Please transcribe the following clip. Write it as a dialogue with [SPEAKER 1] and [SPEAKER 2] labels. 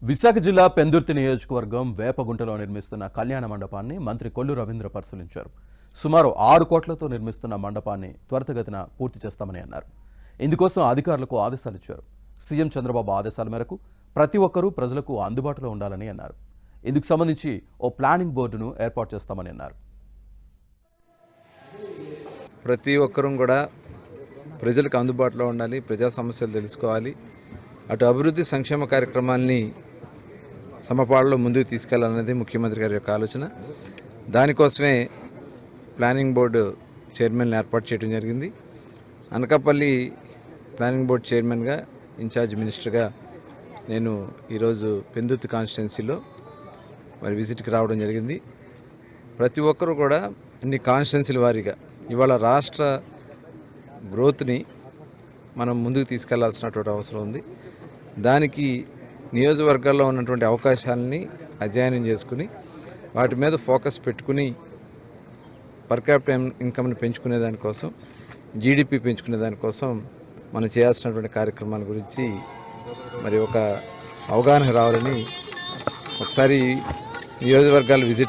[SPEAKER 1] విశాఖ జిల్లా పెందుర్తి నియోజకవర్గం వేపగుంటలో నిర్మిస్తున్న కళ్యాణ మండపాన్ని మంత్రి కొల్లు రవీంద్ర పరిశీలించారు. సుమారు 6 కోట్లతో నిర్మిస్తున్న మండపాన్ని త్వరితగతిన పూర్తి చేస్తామని అన్నారు. ఇందుకోసం అధికారులకు ఆదేశాలు ఇచ్చారు. సీఎం చంద్రబాబు ఆదేశాల మేరకు ప్రతి ఒక్కరూ ప్రజలకు అందుబాటులో ఉండాలని అన్నారు. ఇందుకు సంబంధించి ఓ ప్లానింగ్ బోర్డును ఏర్పాటు చేస్తామని అన్నారు.
[SPEAKER 2] ప్రతి ఒక్కరూ కూడా ప్రజలకు అందుబాటులో ఉండాలి, ప్రజా సమస్యలు తెలుసుకోవాలి, అటు అభివృద్ధి సంక్షేమ కార్యక్రమాల్ని సమపాళ్ళలో ముందుకు తీసుకెళ్లాలనేది ముఖ్యమంత్రి గారి యొక్క ఆలోచన. దానికోసమే ప్లానింగ్ బోర్డు చైర్మన్ ఏర్పాటు చేయడం జరిగింది. అనకాపల్లి ప్లానింగ్ బోర్డు చైర్మన్గా ఇన్ఛార్జ్ మినిస్టర్గా నేను ఈరోజు పెందుర్తి కాన్స్టిట్యున్సీలో విజిట్కి రావడం జరిగింది. ప్రతి ఒక్కరూ కూడా అన్ని కాన్స్టిట్యున్సీల వారీగా ఇవాళ రాష్ట్ర గ్రోత్ని మనం ముందుకు తీసుకెళ్లాల్సినటువంటి అవసరం ఉంది. దానికి నియోజకవర్గాల్లో ఉన్నటువంటి అవకాశాలని అధ్యయనం చేసుకుని వాటి మీద ఫోకస్ పెట్టుకుని పర్ క్యాపిటల్ ఇన్కమ్ని పెంచుకునే దానికోసం, జీడిపి పెంచుకునే దానికోసం మనం చేయాల్సినటువంటి కార్యక్రమాల గురించి ఒక అవగాహన రావాలని ఒకసారి నియోజకవర్గాలు విజిట్